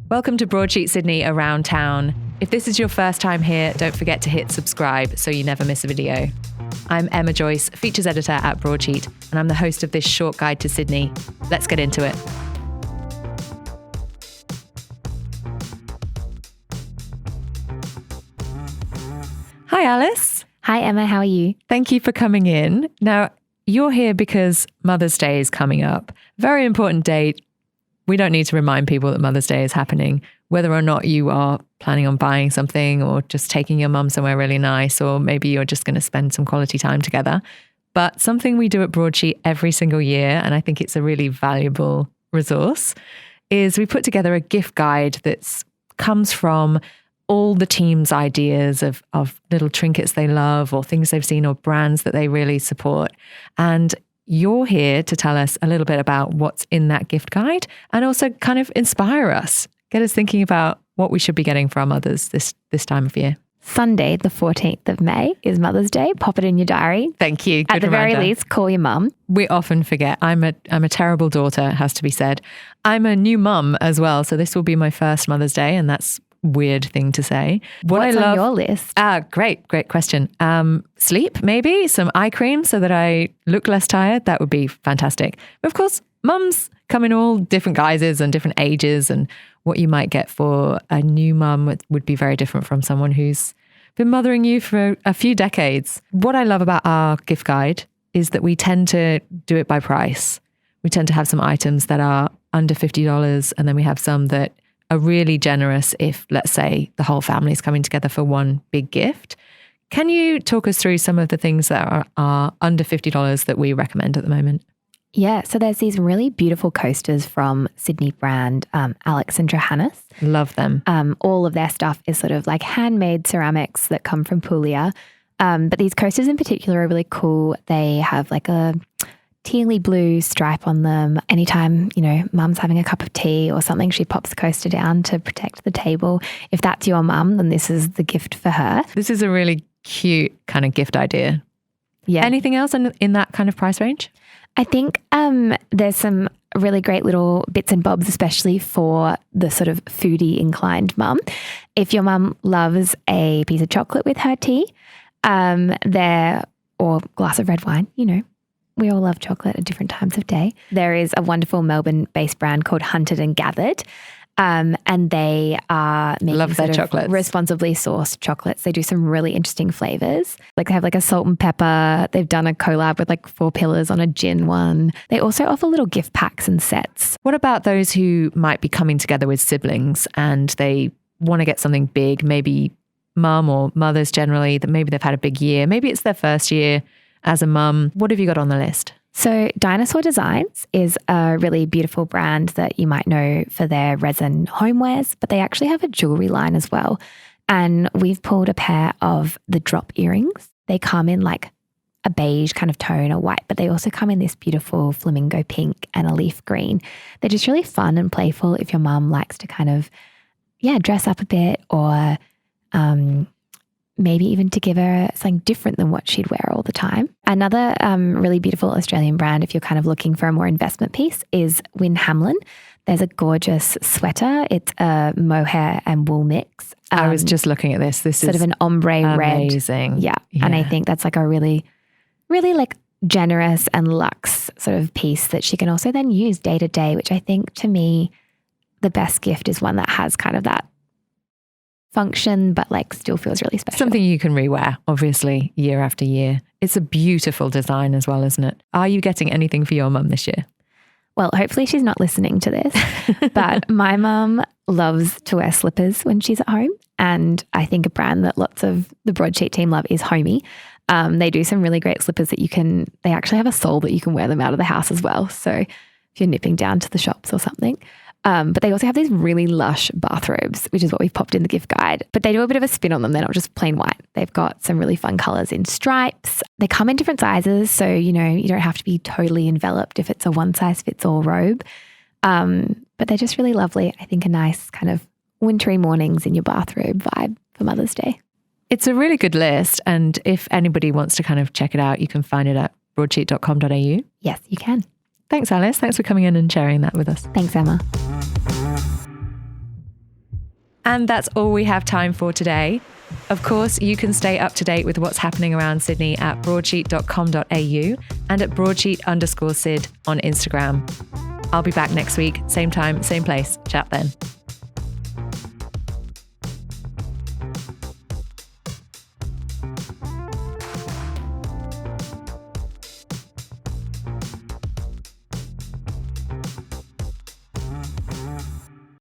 Welcome to Broadsheet Sydney Around Town. If this is your first time here, don't forget to hit subscribe so you never miss a video. I'm Emma Joyce, features editor at Broadsheet, and I'm the host of this short guide to Sydney. Let's get into it. Hi, Alice. Hi, Emma. How are you? Thank you for coming in. Now, you're here because Mother's Day is coming up. Very important date. We don't need to remind people that Mother's Day is happening, whether or not you are planning on buying something or just taking your mum somewhere really nice, or maybe you're just going to spend some quality time together. But something we do at Broadsheet every single year, and I think it's a really valuable resource, is we put together a gift guide that comes from all the team's ideas of little trinkets they love or things they've seen or brands that they really support. And you're here to tell us a little bit about what's in that gift guide and also kind of inspire us, get us thinking about what we should be getting for our mothers this time of year. Sunday, the 14th of May is Mother's Day. Pop it in your diary. Thank you. Good At the reminder. very least, call your mum. We often forget. I'm a terrible daughter, has to be said. I'm a new mum as well, so this will be my first Mother's Day, and that's weird thing to say. What's on your list? Great question. Sleep, maybe some eye cream so that I look less tired. That would be fantastic. But of course, mums come in all different guises and different ages, and what you might get for a new mum would be very different from someone who's been mothering you for a few decades. What I love about our gift guide is that we tend to do it by price. We tend to have some items that are under $50, and then we have some that are really generous if, let's say, the whole family is coming together for one big gift. Can you talk us through some of the things that are under $50 that we recommend at the moment? Yeah, so there's these really beautiful coasters from Sydney brand Alex and Johannes. Love them. All of their stuff is sort of like handmade ceramics that come from Puglia. But these coasters in particular are really cool. They have like a tealy blue stripe on them. Anytime, mum's having a cup of tea or something, she pops the coaster down to protect the table. If that's your mum, then this is the gift for her. This is a really cute kind of gift idea. Yeah. Anything else in that kind of price range? I think there's some really great little bits and bobs, especially for the sort of foodie inclined mum. If your mum loves a piece of chocolate with her tea, or glass of red wine, we all love chocolate at different times of day. There is a wonderful Melbourne-based brand called Hunted and Gathered, and they are making their chocolates. Responsibly sourced chocolates. They do some really interesting flavors. Like they have like a salt and pepper. They've done a collab with like 4 Pillars on a gin one. They also offer little gift packs and sets. What about those who might be coming together with siblings and they want to get something big, maybe mum or mothers generally, that maybe they've had a big year. Maybe it's their first year as a mum. What have you got on the list? So Dinosaur Designs is a really beautiful brand that you might know for their resin homewares, but they actually have a jewelry line as well. And we've pulled a pair of the drop earrings. They come in like a beige kind of tone or white, but they also come in this beautiful flamingo pink and a leaf green. They're just really fun and playful if your mum likes to kind of, dress up a bit or maybe even to give her something different than what she'd wear all the time. Another really beautiful Australian brand, if you're kind of looking for a more investment piece, is Win Hamlin. There's a gorgeous sweater. It's a mohair and wool mix. I was just looking at this. This sort is of an ombre amazing. red. Yeah. And I think that's like a really, really like generous and luxe sort of piece that she can also then use day to day, which I think to me, the best gift is one that has kind of that function, but like still feels really special. Something you can rewear, obviously, year after year. It's a beautiful design as well, isn't it? Are you getting anything for your mum this year? Well, hopefully she's not listening to this, but my mum loves to wear slippers when she's at home. And I think a brand that lots of the Broadsheet team love is Homey. They do some really great slippers that they actually have a sole that you can wear them out of the house as well. So if you're nipping down to the shops or something. But they also have these really lush bathrobes, which is what we've popped in the gift guide. But they do a bit of a spin on them. They're not just plain white. They've got some really fun colors in stripes. They come in different sizes. So, you don't have to be totally enveloped if it's a one size fits all robe. But they're just really lovely. I think a nice kind of wintry mornings in your bathrobe vibe for Mother's Day. It's a really good list. And if anybody wants to kind of check it out, you can find it at broadsheet.com.au. Yes, you can. Thanks, Alice. Thanks for coming in and sharing that with us. Thanks, Emma. And that's all we have time for today. Of course, you can stay up to date with what's happening around Sydney at broadsheet.com.au and at broadsheet_Sid on Instagram. I'll be back next week, same time, same place. Chat then.